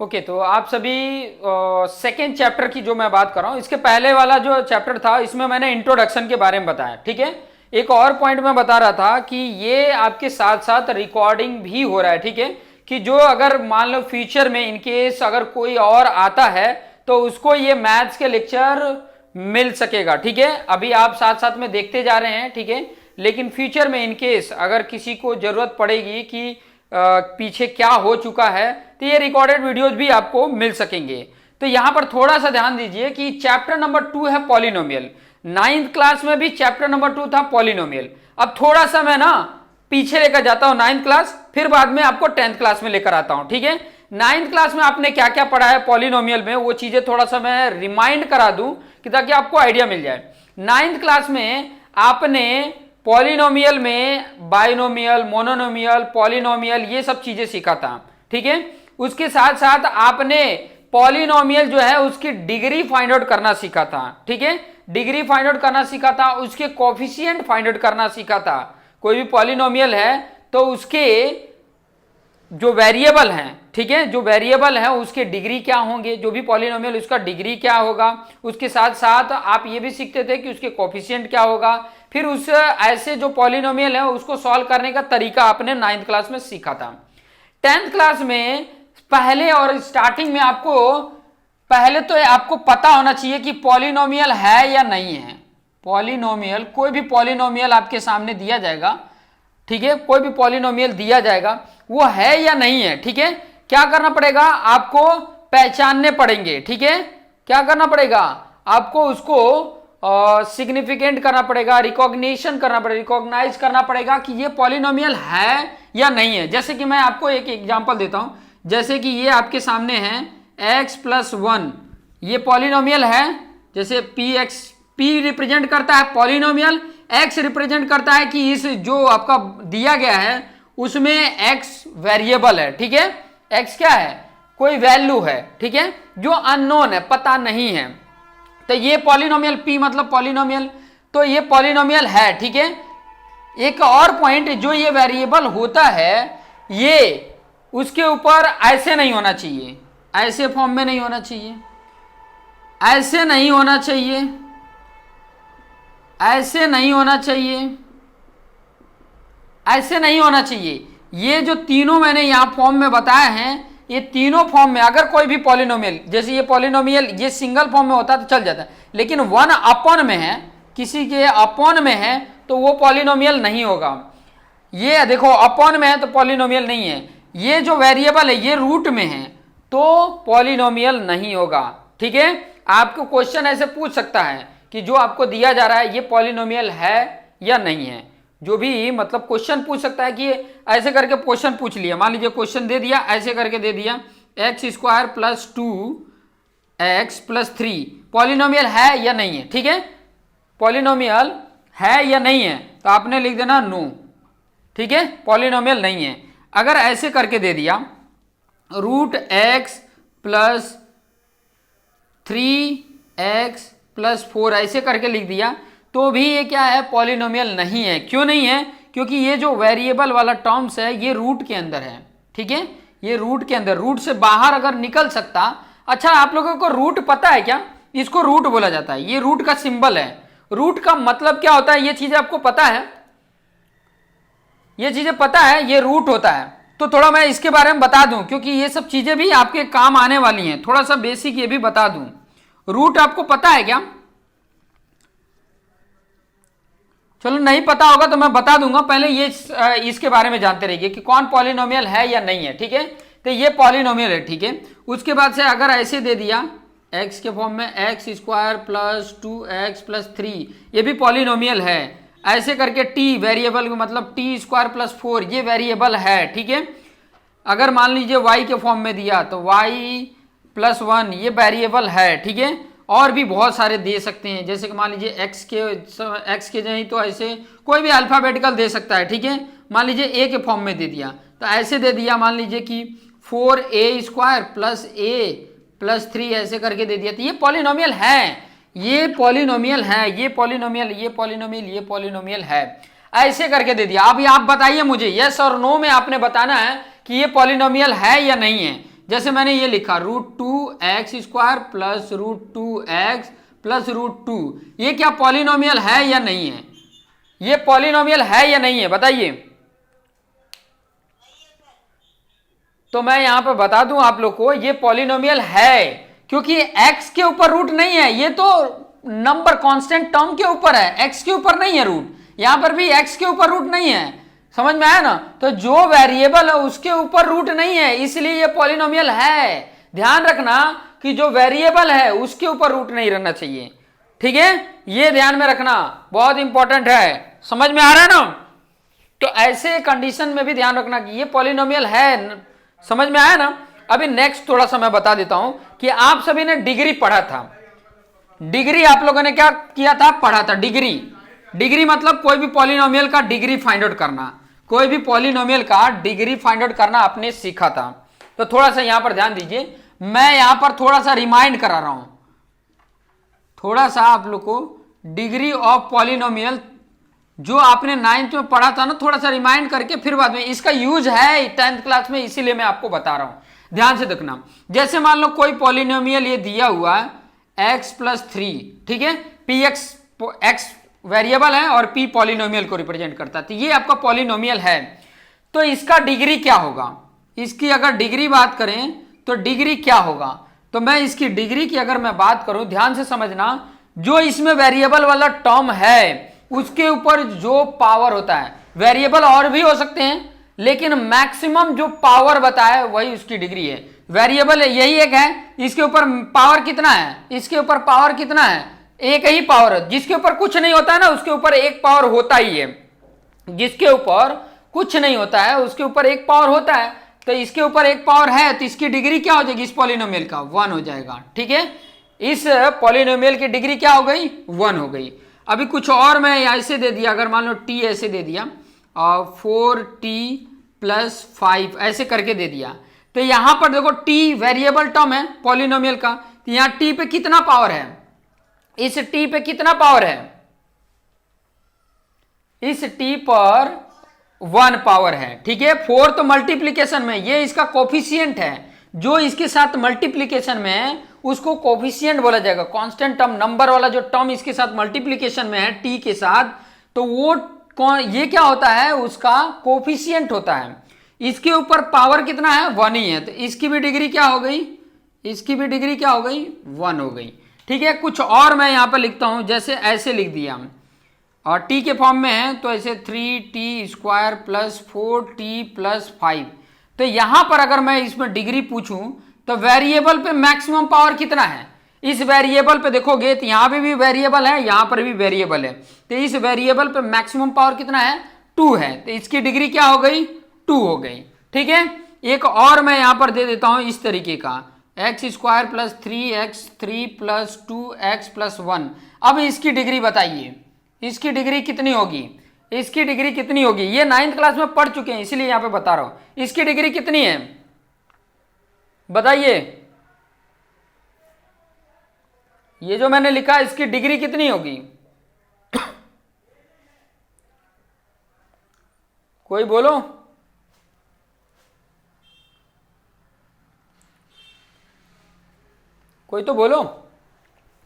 Okay तो आप सभी सेकेंड चैप्टर की जो मैं बात कर रहा हूं, इसके पहले वाला जो चैप्टर था इसमें मैंने इंट्रोडक्शन के बारे में बताया। ठीक है, एक और पॉइंट मैं बता रहा था कि ये आपके साथ साथ रिकॉर्डिंग भी हो रहा है। ठीक है, कि जो अगर मान लो फ्यूचर में इनकेस अगर कोई और आता है तो उसको ये मैथ्स के लेक्चर मिल सकेगा। ठीक है, अभी आप साथ साथ में देखते जा रहे हैं। ठीक है, लेकिन फ्यूचर में इनकेस अगर किसी को जरूरत पड़ेगी कि पीछे क्या हो चुका है तो ये रिकॉर्डेड वीडियोज भी आपको मिल सकेंगे। तो यहां पर थोड़ा सा ध्यान दीजिए कि चैप्टर नंबर 2 है पॉलिनोमियल। 9th क्लास में भी चैप्टर नंबर 2 था पॉलिनोमियल। अब थोड़ा सा मैं ना पीछे लेकर जाता हूं 9th क्लास, फिर बाद में आपको 10th क्लास में लेकर आता हूं। ठीक है, 9th क्लास में आपने क्या क्या पढ़ा है पॉलिनोमियल में, वो चीजें थोड़ा सा मैं रिमाइंड करा दूं कि ताकि आपको आइडिया मिल जाए। 9th क्लास में आपने पॉलिनोमियल में बाइनोमियल, मोनोनोमियल, पॉलिनोमियल ये सब चीजें सीखा था। ठीक है, उसके साथ साथ आपने पॉलिनोमियल जो है उसकी डिग्री फाइंड आउट करना सीखा था। ठीक है, डिग्री फाइंड आउट करना सीखा था, उसके कोफिशिएंट फाइंड आउट करना सीखा था। कोई भी पॉलिनोमियल है तो उसके जो वेरिएबल हैं, ठीक है, जो वेरिएबल है उसके डिग्री क्या होंगे, जो भी पॉलिनोमियल उसका डिग्री क्या होगा। उसके साथ साथ आप ये भी सीखते थे कि उसके कोफिशिएंट क्या होगा। फिर उस ऐसे जो पॉलिनोमियल है उसको सॉल्व करने का तरीका आपने 9th क्लास में सीखा था। 10th क्लास में पहले और स्टार्टिंग में आपको पहले तो आपको पता होना चाहिए कि पॉलिनोमियल है या नहीं है। पॉलिनोमियल, कोई भी पॉलिनोमियल आपके सामने दिया जाएगा, ठीक है, कोई भी पॉलिनोमियल दिया जाएगा वो है या नहीं है। ठीक है, क्या करना पड़ेगा आपको, पहचानने पड़ेंगे। ठीक है, क्या करना पड़ेगा आपको, उसको सिग्निफिकेंट करना पड़ेगा, रिकॉग्निशन करना पड़ेगा, रिकॉग्नाइज करना पड़ेगा कि ये पॉलिनोमियल है या नहीं है। जैसे कि मैं आपको एक एग्जांपल देता हूं, जैसे कि ये आपके सामने है x+1, ये पॉलिनोमियल है। जैसे p रिप्रेजेंट करता है पॉलिनोमियल, x रिप्रेजेंट करता है कि इस जो आपका दिया गया है उसमें x वेरिएबल है। ठीक है, x क्या है, कोई वैल्यू है। ठीक है, जो अननोन है, पता नहीं है। तो ये पॉलिनोमियल p मतलब पॉलिनोमियल, तो ये पॉलिनोमियल है। ठीक है, एक और पॉइंट, जो ये वेरिएबल होता है ये उसके ऊपर ऐसे नहीं होना चाहिए, ऐसे फॉर्म में नहीं होना चाहिए, ऐसे नहीं होना चाहिए, ऐसे नहीं होना चाहिए, ऐसे नहीं होना चाहिए। ये जो तीनों मैंने यहां फॉर्म में बताए हैं, ये तीनों फॉर्म में अगर कोई भी पॉलिनोमियल, जैसे ये पॉलिनोमियल ये सिंगल फॉर्म में होता तो चल जाता, लेकिन 1 अपॉन में है, किसी के अपॉन में है तो वो पॉलिनोमियल नहीं होगा। ये देखो अपॉन में है तो पॉलिनोमियल नहीं है। ये जो वेरिएबल है ये रूट में है तो पॉलिनोमियल नहीं होगा। ठीक है, आपको क्वेश्चन ऐसे पूछ सकता है कि जो आपको दिया जा रहा है ये पॉलिनोमियल है या नहीं है, जो भी मतलब क्वेश्चन पूछ सकता है कि ऐसे करके क्वेश्चन पूछ लिया, मान लीजिए क्वेश्चन दे दिया, ऐसे करके दे दिया x² + 2x + 3 पॉलिनोमियल है या नहीं है। ठीक है, पॉलिनोमियल है या नहीं है तो आपने लिख देना नो। ठीक है, पॉलिनोमियल नहीं है। अगर ऐसे करके दे दिया √x + 3x + 4 ऐसे करके लिख दिया तो भी ये क्या है, पॉलिनोमियल नहीं है। क्यों नहीं है, क्योंकि ये जो वेरिएबल वाला टर्म्स है ये रूट के अंदर है। ठीक है, ये रूट के अंदर, रूट से बाहर अगर निकल सकता। अच्छा, आप लोगों को रूट पता है क्या, इसको रूट बोला जाता है, ये रूट का सिंबल है। रूट का मतलब क्या होता है, ये चीजें आपको पता है, ये चीजें पता है, ये रूट होता है। तो थोड़ा मैं इसके बारे में बता दूं क्योंकि ये सब चीजें भी आपके काम आने वाली हैं, थोड़ा सा बेसिक ये भी बता दूं। रूट आपको पता है क्या, चलो नहीं पता होगा तो मैं बता दूंगा, पहले ये इसके बारे में जानते रहिए कि कौन पॉलिनोमियल है या नहीं है। ठीक है, तो ये पॉलिनोमियल है। ठीक है, उसके बाद से अगर ऐसे दे दिया x के फॉर्म में x² + 2x + 3 ये भी पॉलिनोमियल है। ऐसे करके t वेरिएबल मतलब t² + 4 ये वेरिएबल है। ठीक है, अगर मान लीजिए y के फॉर्म में दिया तो y + 1 ये वेरिएबल है। ठीक है, और भी बहुत सारे दे सकते हैं, जैसे कि मान लीजिए x के नहीं तो ऐसे कोई भी अल्फाबेटिकल दे सकता है। ठीक है, मान लीजिए a के फॉर्म में दे दिया तो ऐसे दे दिया, मान लीजिए कि 4a² + a + 3 ऐसे करके दे दिया, तो ये पॉलिनोमियल है, ये पॉलिनोमियल है, ये पॉलिनोमियल, ये पॉलिनोमियल, ये पॉलिनोमियल है। ऐसे करके दे दिया। अभी आप बताइए मुझे यस और नो में आपने बताना है कि ये पॉलिनोमियल है या नहीं है। जैसे मैंने ये लिखा √2x² प्लस √2x प्लस √2, ये क्या पॉलिनोमियल है या नहीं है? ये पॉलिनोमियल है या नहीं है बताइए। तो मैं यहां पे बता दूं आप लोग को, ये पॉलिनोमियल है क्योंकि x के ऊपर रूट नहीं है, ये तो नंबर कांस्टेंट टर्म के ऊपर है, x के ऊपर नहीं है रूट। यहां पर भी x के ऊपर रूट नहीं है, समझ में आया ना? तो जो वेरिएबल है उसके ऊपर रूट नहीं है, इसलिए ये पॉलिनोमियल है। ध्यान रखना कि जो वेरिएबल है उसके ऊपर रूट नहीं रहना चाहिए, ठीक है? ये ध्यान में रखना, बहुत इंपॉर्टेंट है। समझ में आ रहा है ना? तो ऐसे कंडीशन में भी ध्यान रखना कि ये पॉलिनोमियल है। समझ में आया ना? अभी नेक्स्ट थोड़ा सा मैं बता देता हूं कि आप सभी ने डिग्री पढ़ा था। डिग्री आप लोगों ने क्या किया था? पढ़ा था डिग्री। डिग्री मतलब कोई भी पॉलिनोमियल का डिग्री फाइंड आउट करना, कोई भी पॉलिनोमियल का डिग्री फाइंड आउट करना आपने सीखा था। तो थोड़ा सा यहां पर ध्यान दीजिए, मैं यहां पर थोड़ा सा रिमाइंड करा रहा हूं, थोड़ा सा आप लोग को डिग्री ऑफ पॉलिनोमियल जो आपने 9th में पढ़ा था ना, थोड़ा सा रिमाइंड करके फिर बाद में, इसका यूज है 10th क्लास में, इसीलिए मैं आपको बता रहा हूं। ध्यान से देखना, जैसे मान लो कोई पॉलिनोमियल ये दिया हुआ है x+3, ठीक है? x वेरिएबल है और p पॉलिनोमियल को रिप्रेजेंट करता है, तो ये आपका पॉलिनोमियल है। तो इसका डिग्री क्या होगा? इसकी अगर डिग्री बात करें तो डिग्री क्या होगा? तो मैं इसकी डिग्री की अगर मैं बात करूं, ध्यान से समझना, जो इसमें वेरिएबल वाला टर्म है उसके ऊपर जो पावर होता है, वेरिएबल और भी हो सकते हैं लेकिन मैक्सिमम जो पावर बताया वही उसकी डिग्री है। वेरिएबल यही एक है, इसके ऊपर पावर कितना है? इसके ऊपर पावर कितना है? एक ही पावर है। जिसके ऊपर कुछ नहीं होता है ना उसके ऊपर एक पावर होता ही है, जिसके ऊपर कुछ नहीं होता है उसके ऊपर एक पावर होता है। तो इसके ऊपर एक पावर है तो इसकी डिग्री क्या हो जाएगी? इस पॉलिनोमियल का 1 हो जाएगा, ठीक है? इस पॉलिनोमियल की डिग्री क्या हो गई? 1 हो गई। अभी कुछ और मैं ऐसे दे दिया, अगर मान लो t ऐसे दे दिया और 4t + 5 ऐसे करके दे दिया, तो यहां पर देखो t वेरिएबल टर्म है पॉलिनोमियल का, तो यहां t पे कितना पावर है? इस t पे कितना पावर है? इस t पर 1 पावर है, ठीक है? 4 तो मल्टीप्लीकेशन में, ये इसका कोफिशिएंट है, जो इसके साथ मल्टीप्लीकेशन में है उसको कोफिशिएंट बोला जाएगा। कांस्टेंट टर्म, नंबर वाला जो टर्म इसके साथ मल्टीप्लीकेशन में है t के साथ, तो वो ये क्या होता है? उसका कोफिशिएंट होता है। इसके ऊपर पावर कितना है? 1 ही है, तो इसकी भी डिग्री क्या हो गई? इसकी भी डिग्री क्या हो गई? 1 हो गई, ठीक है? कुछ और मैं यहां पर लिखता हूं, जैसे ऐसे लिख दिया और t के फॉर्म में है तो ऐसे 3t² + 4t + 5। तो यहां पर अगर मैं इसमें डिग्री पूछूं तो वेरिएबल पे मैक्सिमम पावर कितना है? इस वेरिएबल पे देखोगे तो यहां पे भी वेरिएबल है, यहां पर भी वेरिएबल है, तो इस वेरिएबल पे मैक्सिमम पावर कितना है? 2 है, तो इसकी डिग्री क्या हो गई? 2 हो गई, ठीक है? एक और मैं यहां पर दे देता हूं इस तरीके का, x² + 3x3 + 2x + 1। अब इसकी डिग्री बताइए, इसकी डिग्री कितनी होगी? इसकी डिग्री कितनी होगी? ये 9th क्लास में पढ़ चुके हैं इसीलिए यहां पे बता रहा हूं। इसकी डिग्री कितनी है बताइए? ये जो मैंने लिखा इसकी डिग्री कितनी होगी? कोई बोलो। कोई तो बोलो।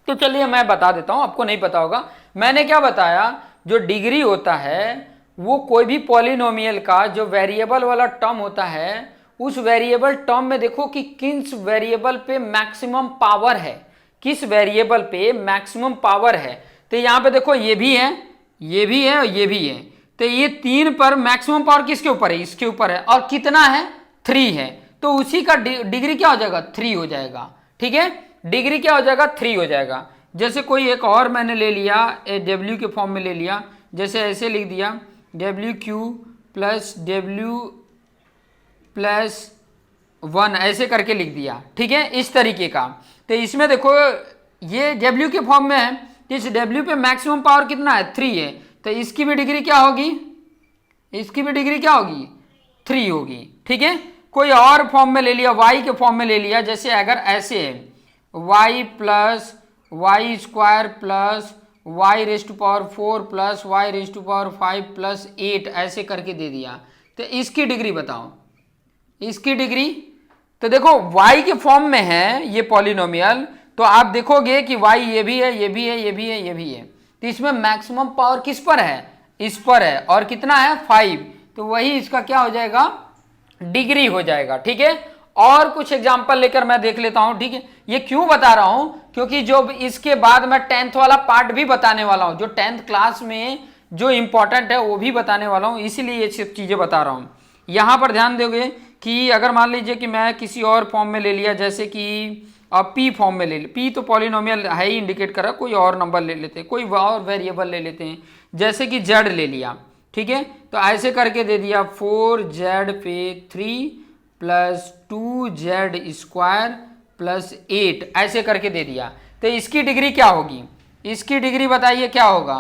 तो चलिए मैं बता देता हूं, आपको नहीं पता होगा। मैंने क्या बताया? जो डिग्री होता है वो कोई भी पॉलिनोमियल का जो वेरिएबल वाला टर्म होता है, उस वेरिएबल टर्म में देखो कि किस वेरिएबल पे मैक्सिमम पावर है, किस वेरिएबल पे मैक्सिमम पावर है। तो यहां पे देखो ये भी है, ये भी है और ये भी है, तो ये 3 पर मैक्सिमम पावर किसके ऊपर है? इसके ऊपर है, और कितना है? 3 है, तो उसी का डिग्री क्या हो जाएगा? 3 हो जाएगा, ठीक है? डिग्री क्या हो जाएगा? 3 हो जाएगा। जैसे कोई एक और मैंने ले लिया, W के फॉर्म में ले लिया, जैसे ऐसे लिख दिया WQ + W + 1 ऐसे करके लिख दिया, ठीक है? इस तरीके का। तो इसमें देखो ये W के फॉर्म में है, इस W पे मैक्सिमम पावर कितना है? 3 है, तो इसकी भी डिग्री क्या होगी? इसकी भी डिग्री क्या होगी? 3 होगी, ठीक है? कोई और फॉर्म में ले लिया, Y के फॉर्म में ले लिया, जैसे अगर ऐसे है y + y² + y⁴ + y⁵ + 8 ऐसे करके दे दिया, तो इसकी डिग्री बताओ। इसकी डिग्री तो देखो y के फॉर्म में है ये पॉलिनोमियल, तो आप देखोगे कि y ये भी है, ये भी है, ये भी है, ये भी है, तो इसमें मैक्सिमम पावर किस पर है, इस पर है, और कितना है 5, तो वही इसका क्या हो जाएगा, डिग्री हो जाएगा। ठीक है, और कुछ एग्जांपल लेकर मैं देख लेता हूं। ठीक है, ये क्यों बता रहा हूं, क्योंकि जो इसके बाद मैं 10th वाला पार्ट भी बताने वाला हूं, जो 10th क्लास में जो इंपॉर्टेंट है वो भी बताने वाला हूं, इसीलिए ये सब चीजें बता रहा हूं। यहां पर ध्यान दोगे कि अगर मान लीजिए कि मैं किसी और फॉर्म में ले लिया, जैसे कि पी फॉर्म में ले लिया, पी तो पॉलिनोमियल है ही, इंडिकेट कर रहा, कोई और नंबर ले लेते हैं, कोई और वेरिएबल ले लेते हैं, जैसे कि जेड ले लिया। ठीक है, तो ऐसे करके दे दिया 4z पे 3 प्लस 2z स्क्वायर प्लस 8, ऐसे करके दे दिया। तो इसकी डिग्री क्या होगी, इसकी डिग्री बताइए क्या होगा,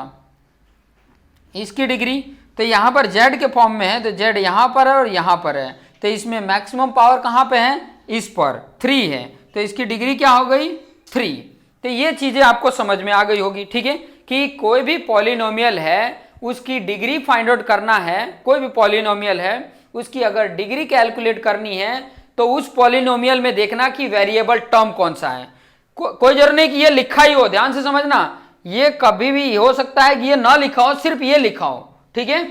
इसकी डिग्री, तो यहां पर z के फॉर्म में है, तो z यहां पर है और यहां पर है, तो इसमें मैक्सिमम पावर कहां पे है, इस पर 3 है, तो इसकी डिग्री क्या हो गई 3। तो ये चीजें आपको समझ में आ गई होगी। ठीक है, कि कोई भी पॉलिनोमियल है उसकी डिग्री फाइंड आउट करना है, कोई भी पॉलिनोमियल है उसकी अगर डिग्री कैलकुलेट करनी है तो उस पॉलिनोमियल में देखना कि वेरिएबल टर्म कौन सा है। कोई जरूर नहीं कि ये लिखा ही हो, ध्यान से समझना, ये कभी भी हो सकता है कि ये ना लिखा हो, सिर्फ ये लिखा हो। ठीक है,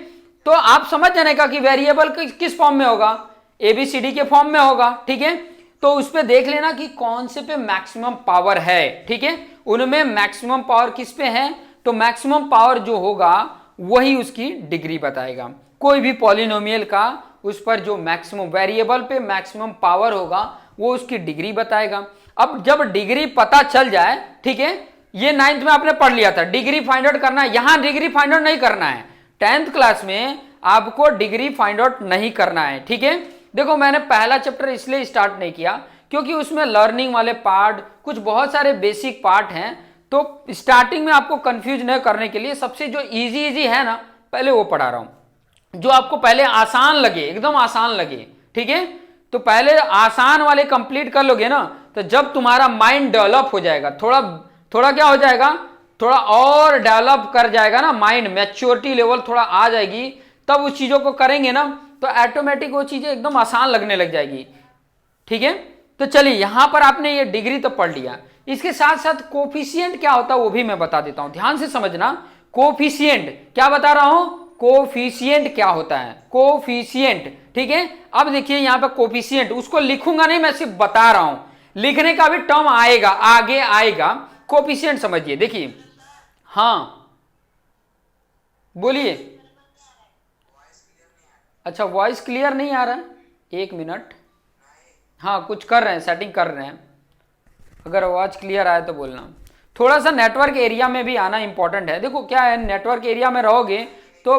तो आप समझ जाने का कि वेरिएबल किस फॉर्म में होगा, एबीसीडी के फॉर्म में होगा। ठीक है, तो उस पे देख लेना कि कौन से पे मैक्सिमम पावर है। ठीक है, उनमें मैक्सिमम पावर किस पे है, तो मैक्सिमम पावर जो होगा वही उसकी डिग्री बताएगा। कोई भी पॉलिनोमियल का उस पर जो मैक्सिमम वेरिएबल पे मैक्सिमम पावर होगा वो उसकी डिग्री बताएगा। अब जब डिग्री पता चल जाए, ठीक है, ये 9th में आपने पढ़ लिया था, डिग्री फाइंड आउट करना है, यहां डिग्री फाइंड आउट नहीं करना है, 10th क्लास में आपको डिग्री फाइंड आउट नहीं करना है। ठीक है, देखो मैंने पहला चैप्टर इसलिए स्टार्ट नहीं किया क्योंकि उसमें लर्निंग वाले पार्ट, कुछ बहुत सारे बेसिक पार्ट हैं, तो स्टार्टिंग में आपको कंफ्यूज न करने के लिए सबसे जो इजी है ना, पहले वो पढ़ा रहा हूं, जो आपको पहले आसान लगे, एकदम आसान लगे। ठीक है, तो पहले आसान वाले कंप्लीट कर लोगे ना, तो जब तुम्हारा माइंड डेवलप हो जाएगा, थोड़ा क्या हो जाएगा, थोड़ा और डेवलप कर जाएगा ना, माइंड मैच्योरिटी लेवल थोड़ा आ जाएगी, तब उस चीजों को करेंगे ना तो ऑटोमेटिक वो चीजें एकदम आसान लगने लग जाएगी। ठीक है, तो चलिए यहां पर आपने ये डिग्री तो पढ़ लिया, इसके साथ साथ कोफिशिएंट क्या होता है वो भी मैं बता देता हूं, ध्यान से समझना। कोफिशिएंट क्या बता रहा हूं, कोफिशिएंट क्या होता है, कोफिशिएंट। ठीक है, अब देखिए यहां पर कोफिशिएंट, उसको लिखूंगा नहीं, मैं सिर्फ बता रहा हूं, लिखने का भी टर्म आएगा, आगे आएगा। कोफिशिएंट समझिए, देखिए, हाँ बोलिए। अच्छा, वॉइस क्लियर नहीं आ रहा है, एक मिनट, हाँ कुछ कर रहे हैं, सेटिंग कर रहे हैं, अगर आवाज क्लियर आए तो बोलना। थोड़ा सा नेटवर्क एरिया में भी आना इंपॉर्टेंट है। देखो क्या है, नेटवर्क एरिया में रहोगे तो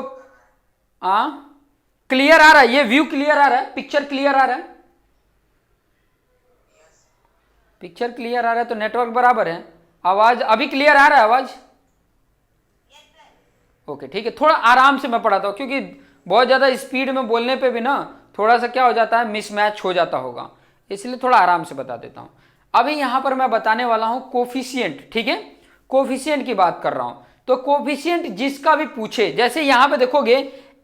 क्लियर आ रहा है, ये व्यू क्लियर आ रहा है, पिक्चर क्लियर आ रहा है, पिक्चर क्लियर आ रहा है तो नेटवर्क बराबर है। आवाज अभी क्लियर आ रहा है, आवाज ओके ठीक है। थोड़ा आराम से मैं पढ़ाता हूं क्योंकि बहुत ज्यादा स्पीड में बोलने पे भी ना थोड़ा सा क्या हो जाता है, मिसमैच हो जाता होगा, इसलिए थोड़ा आराम से बता देता हूं। अभी यहां पर मैं बताने वाला हूं कोफिशिएंट। ठीक है, कोफिशिएंट की बात कर रहा हूं, तो कोफिशिएंट जिसका भी पूछे, जैसे यहां पे देखोगे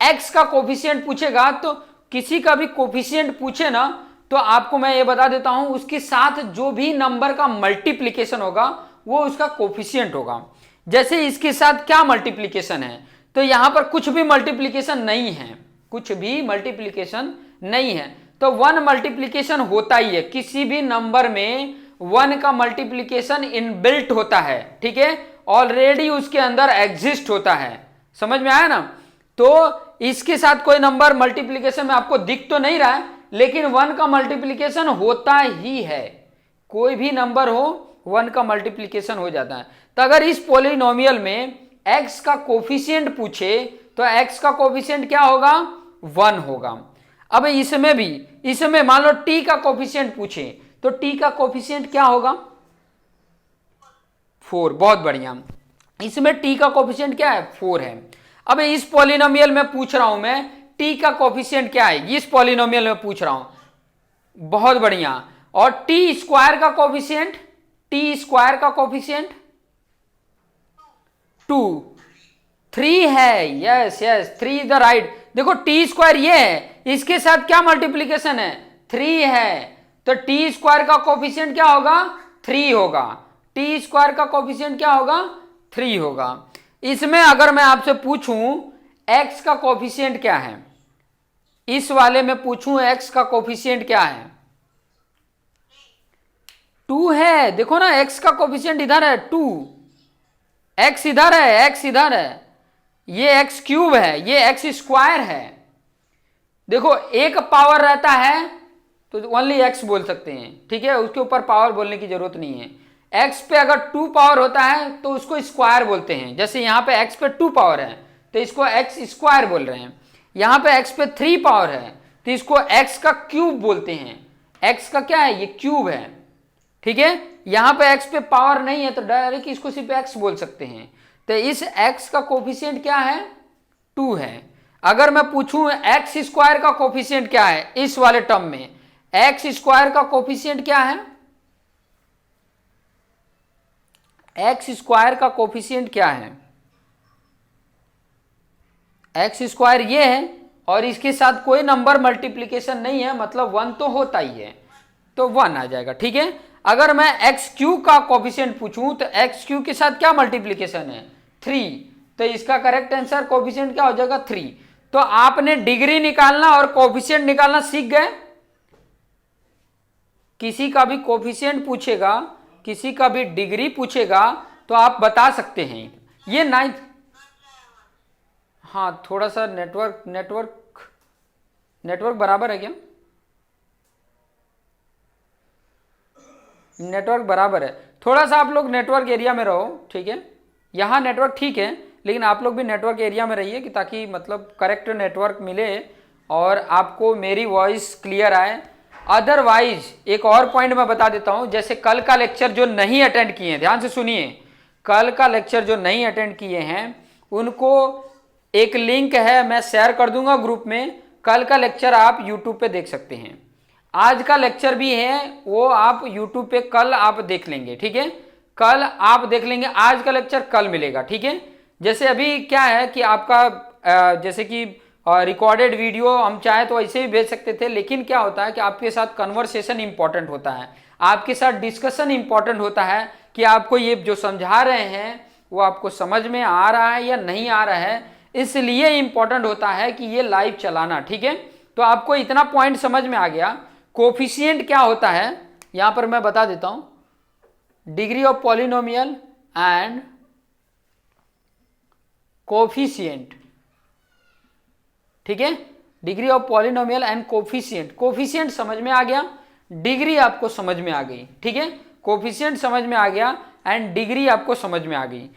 एक्स का कोफिशिएंट पूछेगा, तो किसी का भी कोफिशिएंट पूछे ना तो आपको मैं ये बता देता हूं, उसके साथ जो भी नंबर का मल्टीप्लीकेशन होगा वो उसका कोफिशिएंट होगा। जैसे इसके साथ क्या मल्टीप्लीकेशन है, तो यहां पर कुछ भी मल्टीप्लीकेशन नहीं है, कुछ भी मल्टीप्लीकेशन नहीं है, तो 1 मल्टीप्लीकेशन होता ही है, किसी भी नंबर में 1 का मल्टीप्लीकेशन इनबिल्ट होता है। ठीक है, ऑलरेडी उसके अंदर एग्जिस्ट होता है, समझ में आया ना। तो इसके साथ कोई नंबर मल्टीप्लीकेशन में आपको दिख तो नहीं रहा है, लेकिन 1 का मल्टीप्लीकेशन होता ही है, कोई भी नंबर हो 1 का मल्टीप्लीकेशन हो जाता है। तो अगर इस पॉलिनोमियल में x का कोफिशिएंट पूछे तो x का कोफिशिएंट क्या होगा, 1 होगा। अब इसमें मान लो t का कोफिशिएंट पूछे तो t का कोफिशिएंट क्या होगा, 4, बहुत बढ़िया। इसमें t का कोफिशिएंट क्या है, 4 है। अब इस पॉलिनोमियल में पूछ रहा हूं मैं t का कोफिशिएंट क्या है, इस पॉलिनोमियल में पूछ रहा हूं, बहुत बढ़िया। और टी स्क्वायर का कोफिशिएंट, टी स्क्वायर का कोफिशिएंट 2, 3 है, यस 3 इज द राइट। देखो टी स्क्वायर ये है, इसके साथ क्या मल्टीप्लीकेशन है, 3 है, तो टी स्क्वायर का कोफिशिएंट क्या होगा, 3 होगा। टी स्क्वायर का कोफिशिएंट क्या होगा, 3 होगा। इसमें अगर मैं आपसे पूछूं एक्स का कोफिशिएंट क्या है, इस वाले में पूछूं एक्स का कोफिशिएंट क्या है, 2 है। देखो ना एक्स का कोफिशिएंट इधर है 2, एक्स इधर है, एक्स इधर है, ये एक्स क्यूब है, ये एक्स स्क्वायर है। देखो एक पावर रहता है तो ओनली एक्स बोल सकते हैं, ठीक है, उसके ऊपर पावर बोलने की जरूरत नहीं है। एक्स पे अगर 2 पावर होता है तो उसको स्क्वायर बोलते हैं। जैसे यहां पे एक्स पे 2 पावर है तो इसको एक्स स्क्वायर बोल रहे हैं। यहां पे एक्स पे 3 पावर है तो इसको एक्स का क्यूब बोलते हैं। एक्स का क्या है, ये क्यूब है, ठीक है। यहां पे एक्स पे पावर नहीं है तो डायरेक्ट इसको सिर्फ एक्स बोल सकते हैं। तो इस एक्स का कोफिशिएंट क्या है, 2 है। अगर मैं पूछूं एक्स स्क्वायर का कोफिशिएंट क्या है, इस वाले टर्म में एक्स स्क्वायर का कोफिशिएंट क्या है, एक्स स्क्वायर का कोफिशिएंट क्या है, एक्स स्क्वायर ये है और इसके साथ कोई नंबर मल्टीप्लीकेशन नहीं है, मतलब 1 तो होता ही है, तो 1 आ जाएगा, ठीक है। अगर मैं एक्स क्यू का कोफिशिएंट पूछूं तो एक्स क्यू के साथ क्या मल्टीप्लीकेशन है, 3, तो इसका करेक्ट आंसर कोफिशिएंट क्या हो जाएगा, 3। तो आपने डिग्री निकालना और कोफिशिएंट निकालना सीख गए। किसी का भी कोफिशिएंट पूछेगा, किसी का भी डिग्री पूछेगा तो आप बता सकते हैं। ये 9th, हाँ थोड़ा सा नेटवर्क बराबर है क्या, नेटवर्क बराबर है, थोड़ा सा आप लोग नेटवर्क एरिया में रहो, ठीक है। यहाँ नेटवर्क ठीक है लेकिन आप लोग भी नेटवर्क एरिया में रहिए कि ताकि मतलब करेक्ट नेटवर्क मिले और आपको मेरी वॉइस क्लियर आए। अदरवाइज एक और पॉइंट मैं बता देता हूं, जैसे कल का लेक्चर जो नहीं अटेंड किए हैं, ध्यान से सुनिए, कल का लेक्चर जो नहीं अटेंड किए हैं उनको एक लिंक है, मैं शेयर कर दूंगा ग्रुप में। कल का लेक्चर आप यूट्यूब पे देख सकते हैं, आज का लेक्चर भी है वो आप यूट्यूब पे कल आप देख लेंगे, ठीक है। कल आप देख लेंगे, आज का लेक्चर कल मिलेगा, ठीक है। जैसे अभी क्या है कि आपका जैसे कि रिकॉर्डेड वीडियो हम चाहे तो ऐसे ही भेज सकते थे, लेकिन क्या होता है कि आपके साथ कन्वर्सेशन इंपॉर्टेंट होता है, आपके साथ डिस्कशन इंपॉर्टेंट होता है कि आपको ये जो समझा रहे हैं वो आपको समझ में आ रहा है या नहीं आ रहा है, इसलिए इंपॉर्टेंट होता है कि ये लाइव चलाना, ठीक है। तो आपको इतना पॉइंट समझ में आ गया। कोफिशिएंट क्या होता है यहां पर मैं बता देता हूं, degree of polynomial and coefficient, ठीक है। Degree of polynomial and coefficient, coefficient समझ में आ गया, डिग्री आपको समझ में आ गई, ठीक है। कोफिशिएंट समझ में आ गया एंड डिग्री आपको समझ में आ गई।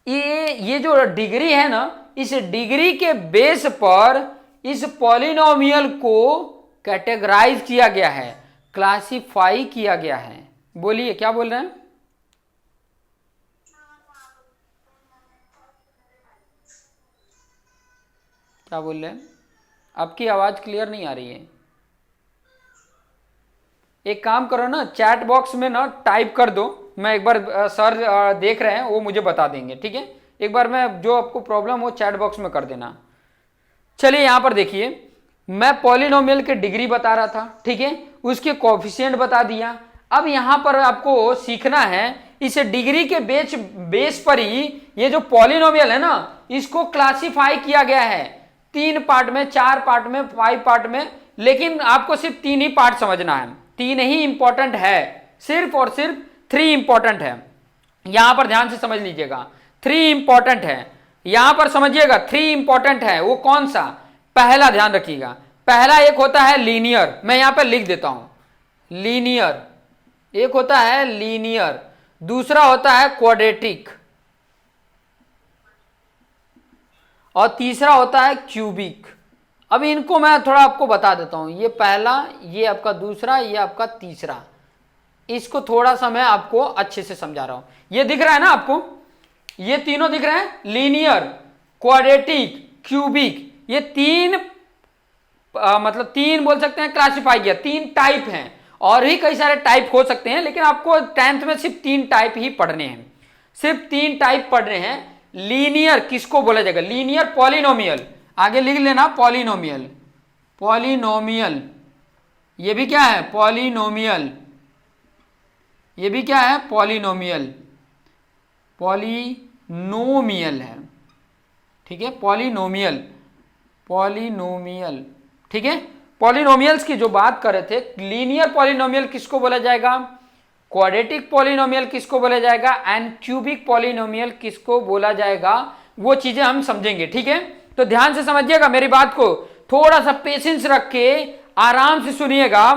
ये जो डिग्री है ना, इस डिग्री के बेस पर इस पॉलिनोमियल को कैटेगराइज किया गया है, क्लासिफाई किया गया है। बोलिए क्या बोल रहे हैं, क्या बोल रहे हैं, आपकी आवाज क्लियर नहीं आ रही है। एक काम करो ना, चैट बॉक्स में ना टाइप कर दो, मैं एक बार सर देख रहे हैं वो मुझे बता देंगे, ठीक है। एक बार मैं जो आपको प्रॉब्लम हो चैट बॉक्स में कर देना। चलिए यहां पर देखिए, मैं पॉलिनोमियल के डिग्री बता रहा था, ठीक है, उसके कोफिशिएंट बता दिया। अब यहां पर आपको सीखना है इस डिग्री के बेस पर ही ये जो पॉलिनोमियल है ना इसको क्लासिफाई किया गया है 3 पार्ट में, 4 पार्ट में, 5 पार्ट में, लेकिन आपको सिर्फ 3 ही पार्ट समझना है, 3 ही इंपॉर्टेंट है, सिर्फ और सिर्फ 3 इंपॉर्टेंट है। यहां पर ध्यान से समझ लीजिएगा, 3 इंपॉर्टेंट है, यहां पर समझिएगा 3 इंपॉर्टेंट है। वो कौन सा, पहला ध्यान रखिएगा, पहला एक होता है लीनियर, मैं यहां पर लिख देता हूं लीनियर, एक होता है लीनियर, दूसरा होता है क्वाड्रेटिक और तीसरा होता है क्यूबिक। अब इनको मैं थोड़ा आपको बता देता हूं, ये पहला, ये आपका दूसरा, ये आपका तीसरा, इसको थोड़ा सा मैं आपको अच्छे से समझा रहा हूं। ये दिख रहा है ना आपको, ये तीनों दिख रहे हैं, लीनियर, क्वाड्रेटिक, क्यूबिक, ये 3 मतलब 3 बोल सकते हैं, क्लासिफाई किया, 3 टाइप हैं, और भी कई सारे टाइप हो सकते हैं, लेकिन आपको 10th में सिर्फ 3 टाइप ही पढ़ने हैं, सिर्फ 3 टाइप पढ़ने हैं। लीनियर किसको बोला जाएगा, लीनियर पॉलिनोमियल, आगे लिख लेना पॉलिनोमियल, पॉलिनोमियल ये भी क्या है? पॉलिनोमियल। ये भी क्या है? पॉलिनोमियल। पॉलिनोमियल है, ठीक है, पॉलिनोमियल, पॉलिनोमियल, ठीक है। पॉलिनोमियल्स की जो बात कर रहे थे, लीनियर पॉलिनोमियल किसको बोला जाएगा, क्वाड्रेटिक पॉलिनोमियल किसको बोला जाएगा, एंड क्यूबिक पॉलिनोमियल किसको बोला जाएगा, वो चीजें हम समझेंगे, ठीक है। तो ध्यान से समझिएगा मेरी बात को, थोड़ा सा पेशेंस रख के आराम से सुनिएगा।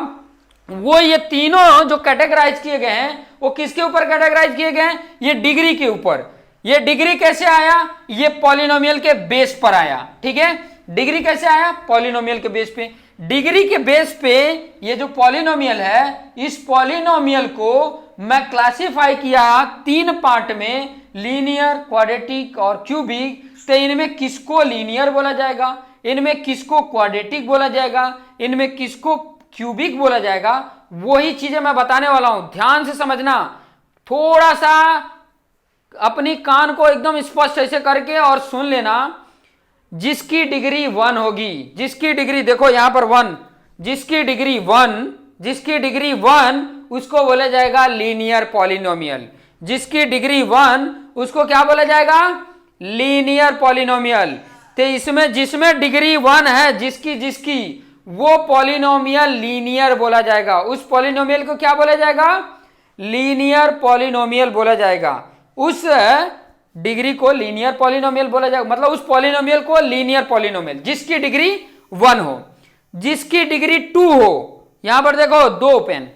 वो ये तीनों जो कैटेगराइज किए गए हैं वो किसके ऊपर कैटेगराइज किए गए हैं, ये डिग्री के ऊपर। ये डिग्री कैसे आया, ये पॉलिनोमियल के बेस पर आया, ठीक है। डिग्री कैसे आया, पॉलिनोमियल के बेस पे। डिग्री के बेस पे ये जो पॉलिनोमियल है, इस पॉलिनोमियल को मैं क्लासिफाई किया 3 पार्ट में, लीनियर, क्वाड्रेटिक और क्यूबिक। तो इनमें किसको लीनियर बोला जाएगा, इनमें किसको क्वाड्रेटिक बोला जाएगा, इनमें किसको क्यूबिक बोला जाएगा, वही चीजें मैं बताने वाला हूं। ध्यान से समझना, थोड़ा सा अपनी कान को एकदम स्पष्ट ऐसे करके और सुन लेना। जिसकी डिग्री 1 होगी, जिसकी डिग्री देखो यहां पर 1, जिसकी डिग्री 1, जिसकी डिग्री 1 उसको बोला जाएगा लीनियर पॉलिनोमियल। जिसकी डिग्री 1 उसको क्या बोला जाएगा, लीनियर पॉलिनोमियल। तो इसमें जिसमें डिग्री 1 है, जिसकी जिसकी, वो पॉलिनोमियल लीनियर बोला जाएगा। उस पॉलिनोमियल को क्या बोला जाएगा, लीनियर पॉलिनोमियल बोला जाएगा। उस डिग्री को लीनियर पॉलिनोमियल बोला जाएगा, मतलब उस पॉलिनोमियल को लीनियर पॉलिनोमियल जिसकी डिग्री 1 हो। जिसकी डिग्री 2 हो, यहां पर देखो 2 पेन,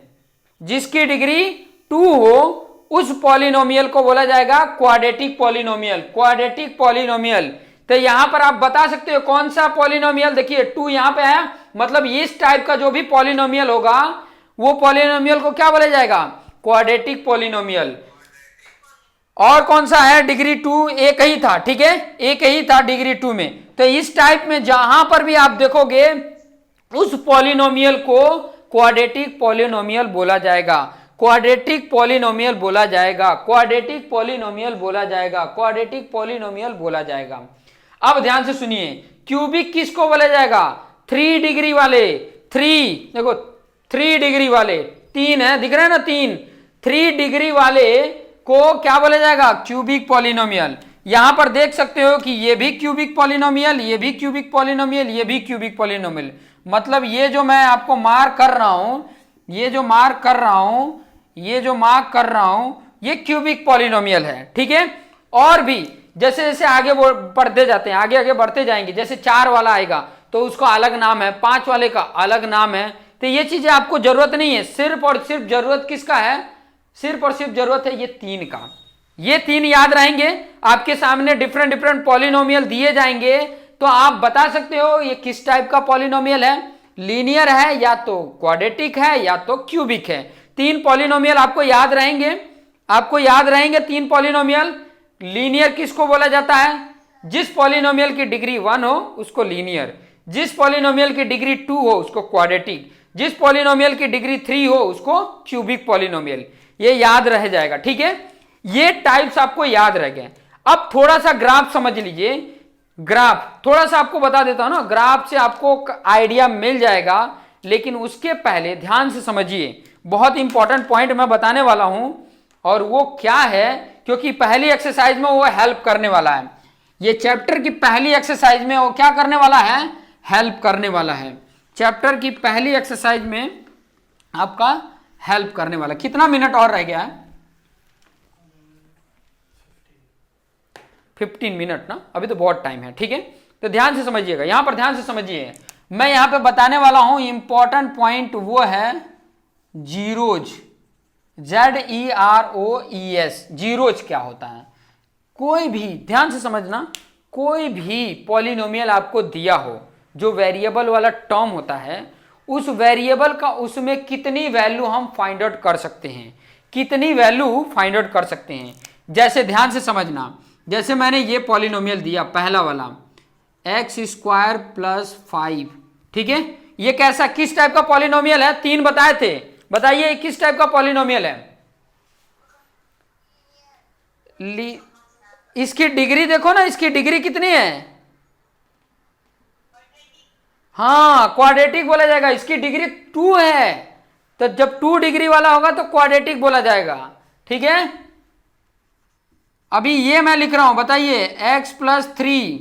जिसकी डिग्री 2 हो उस पॉलिनोमियल को बोला जाएगा क्वाड्रेटिक पॉलिनोमियल, क्वाड्रेटिक पॉलिनोमियल। तो यहां पर आप बता सकते हो कौन सा पॉलिनोमियल, देखिए 2 यहां पे है, मतलब इस टाइप का जो भी पॉलिनोमियल होगा वो पॉलिनोमियल को क्या बोला जाएगा, क्वाड्रेटिक पॉलिनोमियल। और कौन सा है, डिग्री 2 एक ही था, ठीक है, एक ही था डिग्री 2 में। तो इस टाइप में जहां पर भी आप देखोगे उस पॉलिनोमियल को क्वाड्रेटिक पॉलिनोमियल बोला जाएगा, क्वाड्रेटिक पॉलिनोमियल बोला जाएगा, क्वाड्रेटिक पॉलिनोमियल बोला जाएगा, क्वाड्रेटिक पॉलिनोमियल बोला जाएगा। अब ध्यान से सुनिए, क्यूबिक किसको बोला जाएगा, 3 डिग्री वाले, 3 देखो 3 डिग्री वाले, 3 है, दिख रहा है ना 3, 3 डिग्री वाले को क्या बोला जाएगा, क्यूबिक पॉलिनोमियल। यहां पर देख सकते हो कि ये भी क्यूबिक पॉलिनोमियल, ये भी क्यूबिक पॉलिनोमियल, ये भी क्यूबिक पॉलिनोमियल। मतलब ये जो मैं आपको मार्क कर रहा हूं, ये जो मार्क कर रहा हूं, ये जो मार्क कर रहा हूं, ये क्यूबिक पॉलिनोमियल है, ठीक है। और भी जैसे जैसे आगे बढ़ते जाते हैं, आगे आगे बढ़ते जाएंगे, जैसे 4 वाला आएगा तो उसका अलग नाम है, 5 वाले का अलग नाम है। तो ये चीजें आपको जरूरत नहीं है, सिर्फ और सिर्फ जरूरत किसका है, सिर्फ और सिर्फ जरूरत है ये 3 का। ये 3 याद रहेंगे, आपके सामने डिफरेंट डिफरेंट पॉलिनोमियल दिए जाएंगे तो आप बता सकते हो ये किस टाइप का पॉलिनोमियल है, लीनियर है या तो क्वाड्रेटिक है या तो क्यूबिक है। 3 पॉलिनोमियल आपको याद रहेंगे, आपको याद रहेंगे 3 पॉलिनोमियल। लीनियर किसको बोला जाता है, जिस पॉलिनोमियल की डिग्री 1 हो उसको लीनियर, जिस पॉलिनोमियल की डिग्री 2 हो उसको क्वाड्रेटिक, जिस पॉलिनोमियल की डिग्री 3 हो उसको क्यूबिक पॉलिनोमियल। ये याद रह जाएगा, ठीक है, ये टाइप्स आपको याद रह गए। अब थोड़ा सा ग्राफ समझ लीजिए, ग्राफ थोड़ा सा आपको बता देता हूं ना, ग्राफ से आपको आइडिया मिल जाएगा, लेकिन उसके पहले ध्यान से समझिए, बहुत इंपॉर्टेंट पॉइंट मैं बताने वाला हूं, और वो क्या है, क्योंकि पहली एक्सरसाइज में वो हेल्प करने वाला है। ये चैप्टर की पहली एक्सरसाइज में वो क्या करने वाला है, हेल्प करने वाला है। चैप्टर की पहली एक्सरसाइज में आपका हेल्प करने वाला। कितना मिनट और रह गया है, 15 मिनट ना, अभी तो बहुत टाइम है, ठीक है। तो ध्यान से समझिएगा, यहां पर ध्यान से समझिए, मैं यहां पे बताने वाला हूं इंपॉर्टेंट पॉइंट, वो है जीरोज, ZEROES। जीरोज क्या होता है, कोई भी ध्यान से समझना, कोई भी पॉलिनोमियल आपको दिया हो, जो वेरिएबल वाला टर्म होता है, उस वेरिएबल का उसमें कितनी वैल्यू हम फाइंड आउट कर सकते हैं, कितनी वैल्यू फाइंड आउट कर सकते हैं। जैसे ध्यान से समझना, जैसे मैंने ये पॉलिनोमियल दिया पहला वाला x² + 5, ठीक है, ये कैसा किस टाइप का पॉलिनोमियल है, 3 बताए थे, बताइए किस टाइप का पॉलिनोमियल है। इसकी डिग्री देखो ना, इसकी डिग्री कितनी है, हाँ क्वाड्रेटिक बोला जाएगा, इसकी डिग्री 2 है, तो जब 2 डिग्री वाला होगा तो क्वाड्रेटिक बोला जाएगा। ठीक है, अभी ये मैं लिख रहा हूं, बताइए x+3,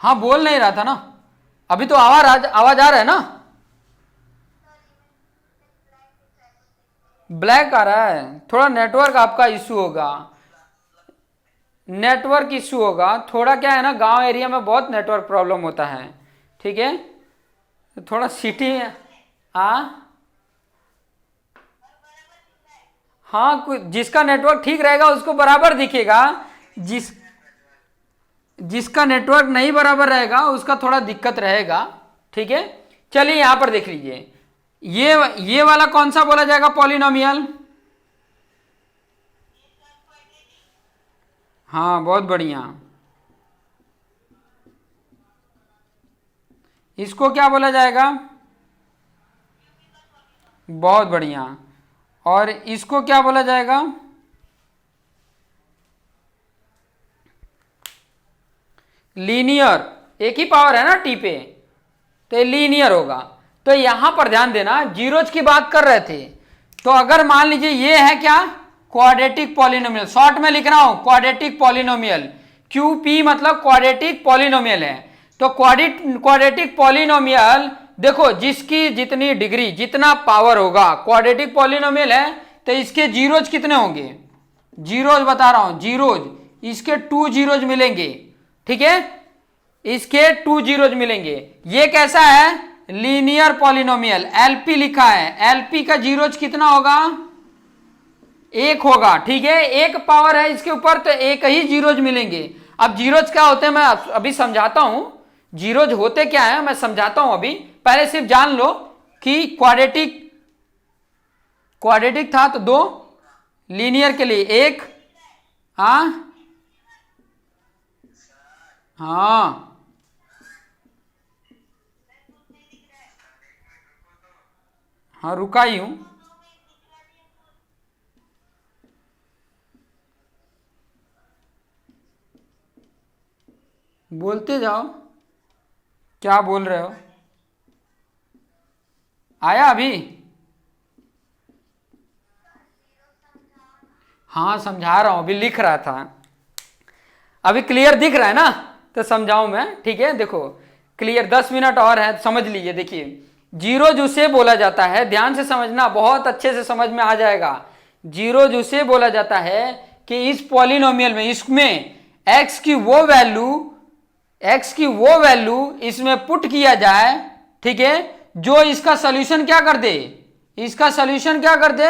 हाँ बोल नहीं रहा था ना, अभी तो आवाज आ रहा है ना, ब्लैक आ रहा है, थोड़ा नेटवर्क आपका इशू होगा, नेटवर्क इशू होगा थोड़ा, क्या है ना गांव एरिया में बहुत नेटवर्क प्रॉब्लम होता है। ठीक है, थोड़ा सिटी हाँ हाँ, जिसका नेटवर्क ठीक रहेगा उसको बराबर दिखेगा, जिसका नेटवर्क नहीं बराबर रहेगा उसका थोड़ा दिक्कत रहेगा। ठीक है, चलिए यहां पर देख लीजिए, ये वाला कौन सा बोला जाएगा पॉलिनोमियल? हाँ बहुत बढ़िया, इसको क्या बोला जाएगा? बहुत बढ़िया, और इसको क्या बोला जाएगा? लीनियर, एक ही पावर है ना टी पे, तो ये लीनियर होगा। तो यहां पर ध्यान देना, जीरोज की बात कर रहे थे, तो अगर मान लीजिए ये है क्या, क्वाड्रेटिक पॉलिनोमियल, शॉर्ट में लिख रहा हूं क्वाड्रेटिक पॉलिनोमियल, QP मतलब क्वाड्रेटिक पॉलिनोमियल है। तो क्वाड्रेटिक पॉलिनोमियल देखो, जिसकी जितनी डिग्री जितना पावर होगा, क्वाड्रेटिक पॉलिनोमियल है तो इसके जीरोज कितने होंगे? जीरोज बता रहा हूं, जीरोज, इसके 2 जीरोज मिलेंगे। ठीक है, इसके 2 जीरोज मिलेंगे। ये कैसा है? लीनियर पॉलिनोमियल, LP लिखा है, LP का जीरोज कितना होगा? 1 होगा। ठीक है, एक पावर है इसके ऊपर तो एक ही जीरोज मिलेंगे। अब जीरोज क्या होते हैं मैं अभी समझाता हूं, जीरोज होते क्या है मैं समझाता हूं अभी, पहले सिर्फ जान लो कि क्वाड्रेटिक था तो 2, लीनियर के लिए 1, हाँ हाँ हाँ, रुका ही हूं, बोलते जाओ, क्या बोल रहे हो? आया अभी? हाँ समझा रहा हूं, अभी लिख रहा था, अभी क्लियर दिख रहा है ना, तो समझाऊं मैं। ठीक है, देखो क्लियर, 10 मिनट और है, समझ लीजिए। देखिए जीरोज उसे बोला जाता है, ध्यान से समझना, बहुत अच्छे से समझ में आ जाएगा। जीरोज उसे बोला जाता है कि इस पॉलिनोमियल में, इसमें x की वो वैल्यू इसमें पुट किया जाए, ठीक है, जो इसका सोल्यूशन क्या कर दे, इसका सोल्यूशन क्या कर दे,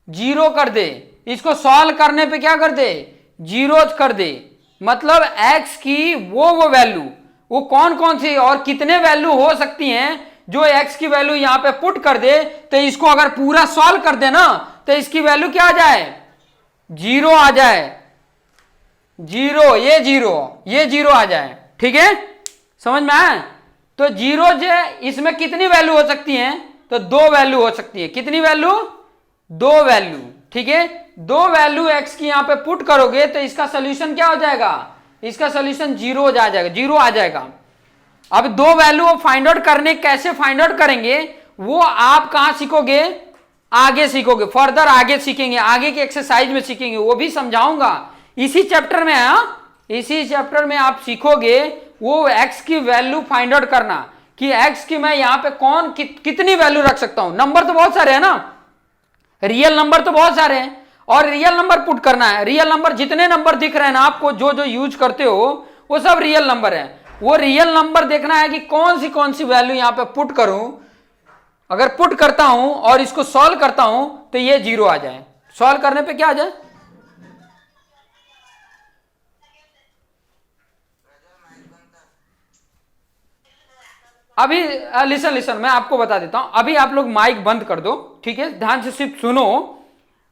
0 कर दे, इसको सॉल्व करने पे क्या कर दे, जीरोज कर दे। मतलब x की वो वैल्यू, वो कौन कौन सी और कितने वैल्यू हो सकती हैं जो x की वैल्यू यहां पे पुट कर दे, तो इसको अगर पूरा सॉल्व कर दे ना तो इसकी वैल्यू क्या आ जाए, 0 आ जाए, 0, ये 0 आ जाए। ठीक है, समझ में आया? तो जीरो जो इसमें कितनी वैल्यू हो सकती है, तो 2 वैल्यू हो सकती है। कितनी वैल्यू? 2 वैल्यू। ठीक है, 2 वैल्यू x की यहां पे पुट करोगे तो इसका सोल्यूशन क्या हो जाएगा, इसका सोल्यूशन 0 आ जाएगा, 0 आ जाएगा। अब 2 वैल्यू फाइंड आउट करने, कैसे फाइंड आउट करेंगे वो आप कहां सीखोगे, आगे सीखोगे, फर्दर आगे सीखेंगे, आगे की एक्सरसाइज में सीखेंगे, वो भी समझाऊंगा इसी चैप्टर में। हाँ, इसी चैप्टर में आप सीखोगे वो x की वैल्यू फाइंड आउट करना कि x की मैं यहां पे कितनी वैल्यू रख सकता हूं। नंबर तो बहुत सारे हैं ना, रियल नंबर तो बहुत सारे हैं, और रियल नंबर पुट करना है। रियल नंबर जितने नंबर दिख रहे हैं ना आपको, जो जो यूज करते हो वो सब रियल नंबर है। वो रियल नंबर देखना है कि कौन सी वैल्यू यहां पे पुट करूं। अगर पुट करता हूं और इसको सॉल्व करता हूं तो ये 0 आ जाए, सॉल्व करने पे क्या आ जाए, अभी लिसन मैं आपको बता देता हूं। अभी आप लोग माइक बंद कर दो, ठीक है, ध्यान से सिर्फ सुनो,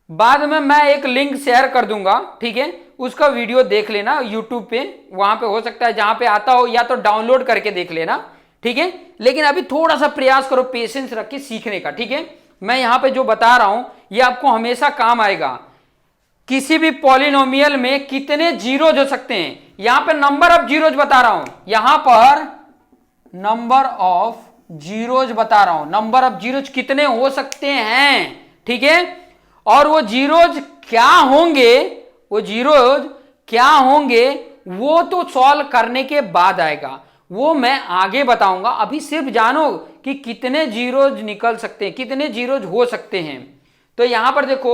बाद में मैं एक लिंक शेयर कर दूंगा, ठीक है, उसका वीडियो देख लेना यूट्यूब पे, वहां पे हो सकता है जहां पे आता हो या तो डाउनलोड करके देख लेना, ठीक है। लेकिन अभी थोड़ा सा प्रयास करो पेशेंस रख के सीखने का, ठीक है। मैं यहां पे जो बता रहा हूं ये आपको हमेशा काम आएगा। किसी भी पॉलिनोमियल में कितने जीरोज हो सकते हैं। यहां पे नंबर ऑफ जीरोज बता रहा हूं, यहां पर नंबर ऑफ जीरोज बता रहा हूं, नंबर ऑफ जीरोज कितने हो सकते हैं, ठीक है। और वो जीरोज क्या होंगे, वो जीरोज क्या होंगे वो तो सॉल्व करने के बाद आएगा, वो मैं आगे बताऊंगा। अभी सिर्फ जानो कि कितने जीरोज निकल सकते हैं, कितने जीरोज हो सकते हैं। तो यहां पर देखो,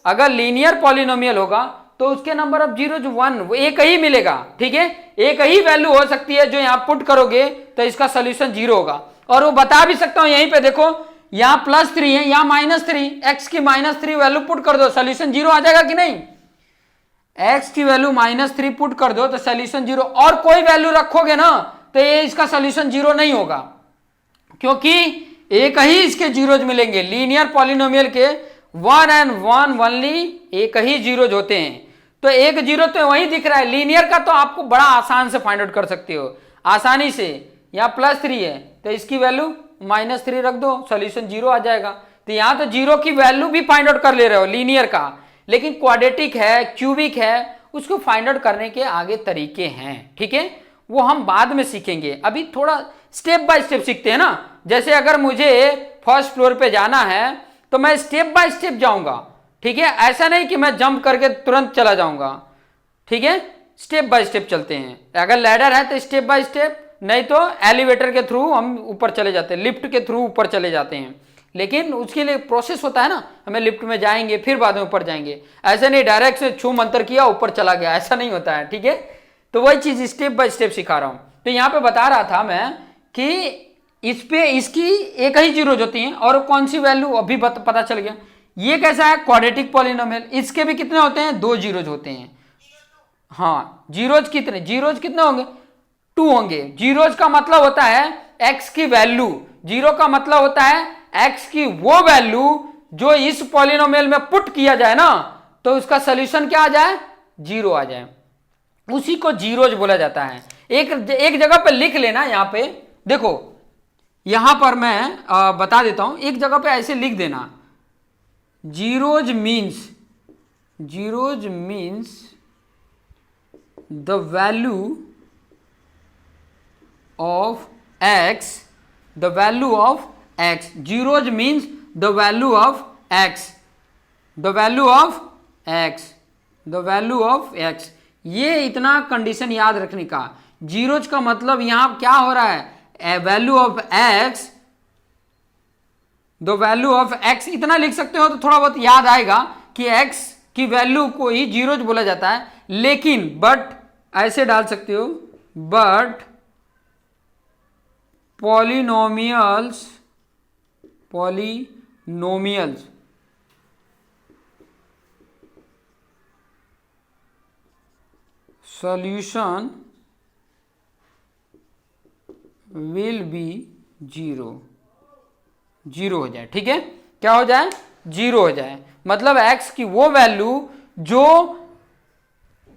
अगर लीनियर पॉलिनोमियल होगा तो उसके नंबर ऑफ जीरोज 1, वो एक ही मिलेगा, ठीक है। एक ही वैल्यू हो सकती है जो यहां पुट करोगे तो इसका सोल्यूशन 0 होगा। और वो बता भी सकता हूं, यहीं पे देखो, यहां +3 है, यहां -3, x की -3 वैल्यू पुट कर दो, सोल्यूशन 0 आ जाएगा कि नहीं। x की वैल्यू -3 पुट कर दो तो सोल्यूशन 0। और कोई वैल्यू रखोगे ना तो ये इसका सोल्यूशन 0 नहीं होगा, क्योंकि एक ही इसके जीरोज मिलेंगे। लीनियर पॉलिनोमियल के 1 and 1 ओनली एक ही जीरोज होते हैं। तो एक जीरो तो वही दिख रहा है, लीनियर का तो आपको बड़ा आसान से फाइंड आउट कर सकते हो, आसानी से। यहाँ +3 है तो इसकी वैल्यू -3 रख दो, सोल्यूशन 0 आ जाएगा। तो यहां तो 0 की वैल्यू भी फाइंड आउट कर ले रहे हो लीनियर का, लेकिन क्वाड्रेटिक है, क्यूबिक है, उसको फाइंड आउट करने के आगे तरीके हैं, ठीक है। वो हम बाद में सीखेंगे, अभी थोड़ा स्टेप बाय स्टेप सीखते हैं ना। जैसे अगर मुझे फर्स्ट फ्लोर पे जाना है तो मैं स्टेप बाय स्टेप जाऊंगा, ठीक है। ऐसा नहीं कि मैं जंप करके तुरंत चला जाऊंगा, ठीक है। स्टेप बाय स्टेप चलते हैं। अगर लैडर है तो स्टेप बाय स्टेप, नहीं तो एलिवेटर के थ्रू हम ऊपर चले जाते हैं, लिफ्ट के थ्रू ऊपर चले जाते हैं। लेकिन उसके लिए प्रोसेस होता है ना, हमें लिफ्ट में जाएंगे फिर बाद में ऊपर जाएंगे, ऐसे नहीं डायरेक्ट से छू मंतर किया ऊपर चला गया, ऐसा नहीं होता है, ठीक है। तो वही चीज स्टेप बाय स्टेप सिखा रहा हूं। तो यहां पे बता रहा था मैं कि इस पे इसकी एक ही जीरोज होती हैं, और कौन सी वैल्यू अभी पता चल गया। ये कैसा है, क्वाड्रेटिक पॉलिनोमियल, इसके भी कितने होते हैं, 2 जीरोज होते हैं। हाँ, जीरोज कितने होंगे, 2 होंगे। जीरोज का मतलब होता है x की वैल्यू, जीरो का मतलब होता है x की वो वैल्यू जो इस पॉलिनोमियल में पुट किया जाए ना तो उसका सोल्यूशन क्या आ जाए, 0 आ जाए, उसी को जीरोज बोला जाता है। एक जगह पे लिख लेना, यहां पे देखो, यहां पर मैं बता देता हूं, एक जगह पे ऐसे लिख देना, zeros means the value of x, the value of x, zeros means the value of x, the value of x, the value of x। ये इतना कंडीशन याद रखने का। जीरोज का मतलब यहां क्या हो रहा है, value of x, the value of x, इतना लिख सकते हो तो थोड़ा बहुत याद आएगा कि x की वैल्यू को ही जीरोज बोला जाता है। लेकिन बट ऐसे डाल सकते हो, but polynomials solution will be 0 हो जाए, ठीक है। क्या हो जाए, 0 हो जाए, मतलब x की वो वैल्यू जो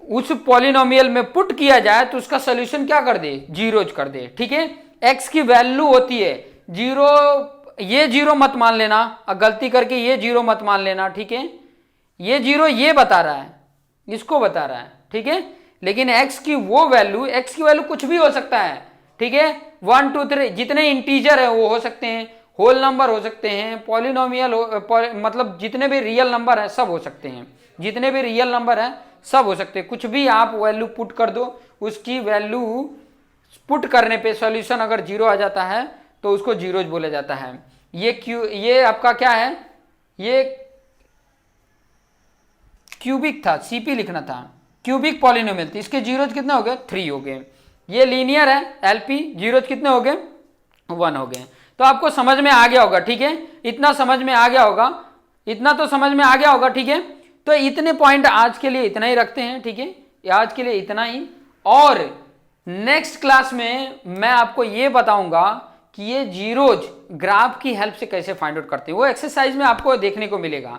उस पॉलिनोमियल में पुट किया जाए तो उसका सोल्यूशन क्या कर दे, जीरोज कर दे, ठीक है। x की वैल्यू होती है 0, ये 0 मत मान लेना, गलती करके ये 0 मत मान लेना, ठीक है। ये 0 ये बता रहा है, इसको बता रहा है, ठीक है। लेकिन x की वो वैल्यू, x की वैल्यू कुछ भी हो सकता है, ठीक है। 1 2 3 जितने इंटीजर है वो हो सकते हैं, होल नंबर हो सकते हैं, पॉलिनोमियल मतलब जितने भी रियल नंबर है सब हो सकते हैं, जितने भी रियल नंबर है सब हो सकते हैं। कुछ भी आप वैल्यू पुट कर दो, उसकी वैल्यू पुट करने पे सॉल्यूशन अगर 0 आ जाता है तो उसको जीरोज बोला जाता है। ये आपका क्या है, ये क्यूबिक था, सीपी लिखना था, क्यूबिक पॉलिनोमियल थी, इसके जीरोज कितने हो गए, 3 हो गए। ये लीनियर है एलपी, जीरोज कितने हो गए, 1 हो गए। तो आपको समझ में आ गया होगा, ठीक है। इतना समझ में आ गया होगा, इतना तो समझ में आ गया होगा, ठीक है। तो इतने पॉइंट आज के लिए इतना ही रखते हैं, ठीक है। आज के लिए इतना ही, और नेक्स्ट क्लास में मैं आपको ये बताऊंगा कि ये जीरोज ग्राफ की हेल्प से कैसे फाइंड आउट करते हैं, वो एक्सरसाइज में आपको देखने को मिलेगा।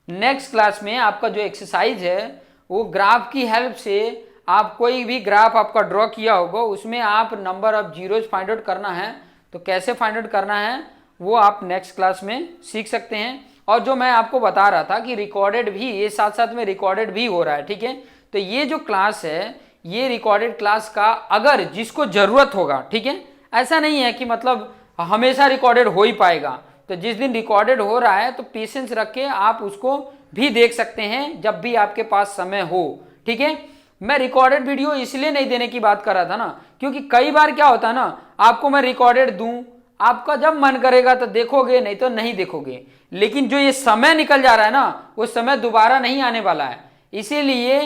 नेक्स्ट क्लास में आपका जो एक्सरसाइज है वो ग्राफ की हेल्प से, आप कोई भी ग्राफ आपका ड्रॉ किया होगा उसमें आप number of zeros find out करना है, तो कैसे फाइंड आउट करना है वो आप नेक्स्ट क्लास में सीख सकते हैं। और जो मैं आपको बता रहा था कि रिकॉर्डेड भी, ये साथ साथ में रिकॉर्डेड भी हो रहा है, ठीक है। तो ये जो क्लास है, ये रिकॉर्डेड क्लास का अगर जिसको जरूरत होगा, ठीक है, ऐसा नहीं है कि मतलब हमेशा रिकॉर्डेड हो ही पाएगा, तो जिस दिन रिकॉर्डेड हो रहा है तो पेशेंस रख के आप उसको भी देख सकते हैं जब भी आपके पास समय हो, ठीक है। मैं रिकॉर्डेड वीडियो इसलिए नहीं देने की बात कर रहा था ना, क्योंकि कई बार क्या होता है ना, आपको मैं रिकॉर्डेड दूं, आपका जब मन करेगा तो देखोगे, नहीं तो नहीं देखोगे, लेकिन जो ये समय निकल जा रहा है ना, वो समय दोबारा नहीं आने वाला है। इसीलिए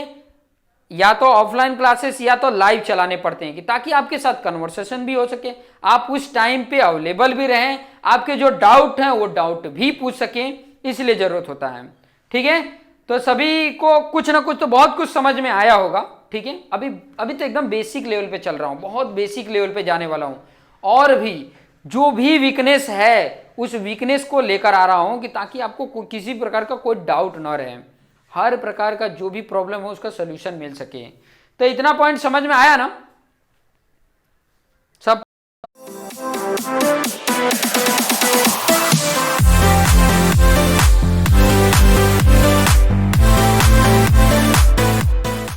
या तो ऑफलाइन क्लासेस या तो लाइव चलाने पड़ते हैं कि ताकि आपके साथ कन्वर्सेशन भी हो सके, आप उस टाइम पे अवेलेबल भी रहें, आपके जो डाउट हैं वो डाउट भी पूछ सकें, इसलिए जरूरत होता है, ठीक है। तो सभी को कुछ ना कुछ तो बहुत कुछ समझ में आया होगा, ठीक है। अभी तो एकदम बेसिक लेवल पे चल रहा हूं, बहुत बेसिक लेवल पे जाने वाला हूं, और भी जो भी वीकनेस है उस वीकनेस को लेकर आ रहा हूं कि ताकि आपको किसी प्रकार का कोई डाउट ना रहे, हर प्रकार का जो भी प्रॉब्लम हो उसका सोल्यूशन मिल सके। तो इतना पॉइंट समझ में आया ना।